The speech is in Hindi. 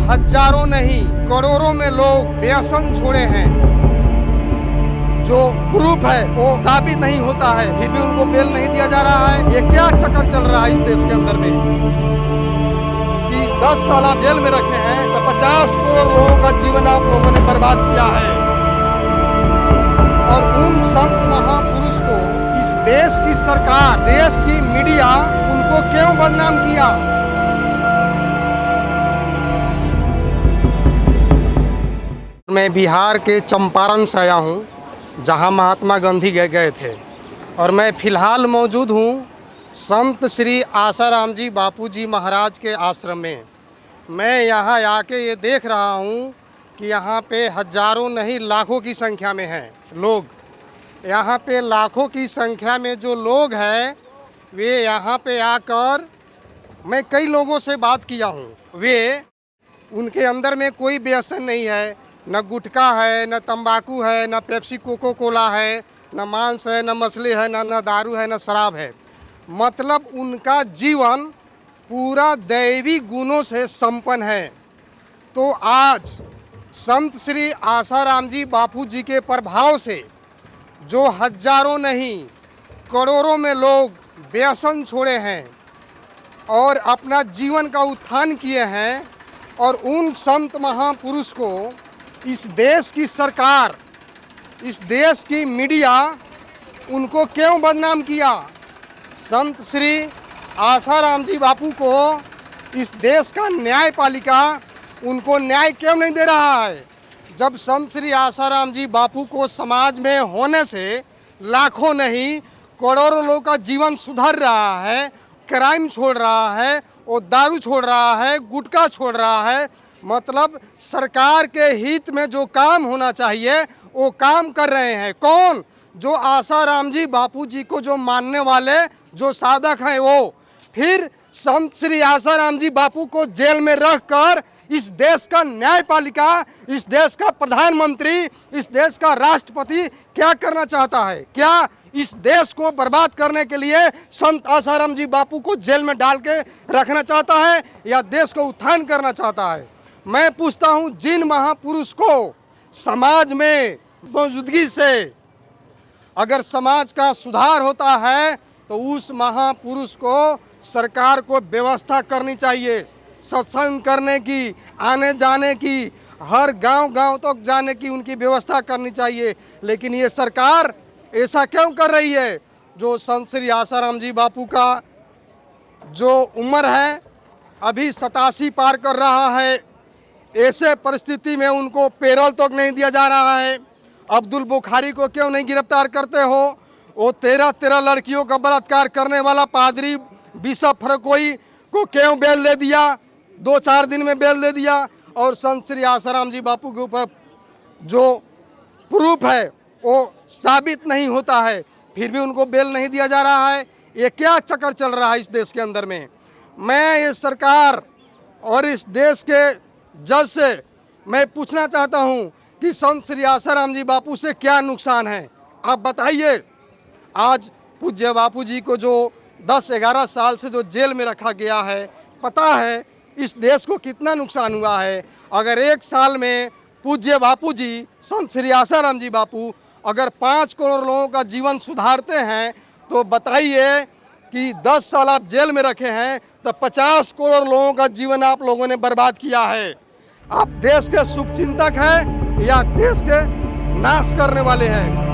हजारों नहीं करोड़ों में लोग व्यसन छोड़े हैं, जो प्रूफ है वो साबित नहीं होता है, फिर भी उनको बेल नहीं दिया जा रहा है। ये क्या चक्कर चल रहा है इस देश के अंदर में कि 10 साल आप जेल में रखे हैं तो 50 करोड़ लोगों का जीवन आप लोगों ने बर्बाद किया है। और उन संत महापुरुष को इस देश की सरकार, देश की मीडिया उनको क्यों बदनाम किया? मैं बिहार के चंपारण से आया हूँ, जहाँ महात्मा गांधी गए थे, और मैं फ़िलहाल मौजूद हूँ संत श्री आसाराम जी बापू जी महाराज के आश्रम में। मैं यहाँ आके ये देख रहा हूँ कि यहाँ पे हजारों नहीं लाखों की संख्या में हैं लोग। यहाँ पे लाखों की संख्या में जो लोग हैं वे यहाँ पे आकर, मैं कई लोगों से बात किया हूँ, वे उनके अंदर में कोई व्यसन नहीं है, न गुटखा है, न तंबाकू है, न पेप्सी कोको कोला है, न मांस है, न मछली है, न दारू है, न शराब है। मतलब उनका जीवन पूरा दैवी गुणों से संपन्न है। तो आज संत श्री आसाराम जी बापू जी के प्रभाव से जो हजारों नहीं करोड़ों में लोग व्यसन छोड़े हैं और अपना जीवन का उत्थान किए हैं, और उन संत महापुरुष को इस देश की सरकार, इस देश की मीडिया उनको क्यों बदनाम किया? संत श्री आसाराम जी बापू को इस देश का न्यायपालिका उनको न्याय क्यों नहीं दे रहा है? जब संत श्री आसाराम जी बापू को समाज में होने से लाखों नहीं करोड़ों लोगों का जीवन सुधर रहा है, क्राइम छोड़ रहा है, वो दारू छोड़ रहा है, गुटखा छोड़ रहा है, मतलब सरकार के हित में जो काम होना चाहिए वो काम कर रहे हैं। कौन? जो आसाराम जी बापू जी को जो मानने वाले जो साधक हैं वो। फिर संत श्री आसाराम जी बापू को जेल में रखकर इस देश का न्यायपालिका, इस देश का प्रधानमंत्री, इस देश का राष्ट्रपति क्या करना चाहता है? क्या इस देश को बर्बाद करने के लिए संत आसाराम जी बापू को जेल में डाल के रखना चाहता है, या देश को उत्थान करना चाहता है? मैं पूछता हूं, जिन महापुरुष को समाज में मौजूदगी से अगर समाज का सुधार होता है तो उस महापुरुष को सरकार को व्यवस्था करनी चाहिए, सत्संग करने की, आने जाने की, हर गांव-गांव तक जाने की उनकी व्यवस्था करनी चाहिए। लेकिन ये सरकार ऐसा क्यों कर रही है? जो संत श्री आसाराम जी बापू का जो उम्र है अभी 87 पार कर रहा है, ऐसे परिस्थिति में उनको पैरोल तक नहीं दिया जा रहा है। अब्दुल बुखारी को क्यों नहीं गिरफ्तार करते हो? वो 13 लड़कियों का बलात्कार करने वाला पादरी बिशप फरकोई को क्यों बेल दे दिया? 2-4 दिन में बेल दे दिया। और संत श्री आसाराम जी बापू के ऊपर जो प्रूफ है वो साबित नहीं होता है, फिर भी उनको बेल नहीं दिया जा रहा है। ये क्या चक्कर चल रहा है इस देश के अंदर में? मैं ये सरकार और इस देश के जज से मैं पूछना चाहता हूं कि संत श्री आसाराम जी बापू से क्या नुकसान है, आप बताइए। आज पूज्य बापू जी को जो 10-11 साल से जो जेल में रखा गया है, पता है इस देश को कितना नुकसान हुआ है। अगर 1 साल में पूज्य बापू जी, संत श्री आसाराम जी बापू अगर 5 करोड़ लोगों का जीवन सुधारते हैं तो बताइए कि 10 साल आप जेल में रखे हैं तो 50 करोड़ लोगों का जीवन आप लोगों ने बर्बाद किया है। आप देश के शुभचिंतक हैं या देश के नाश करने वाले हैं?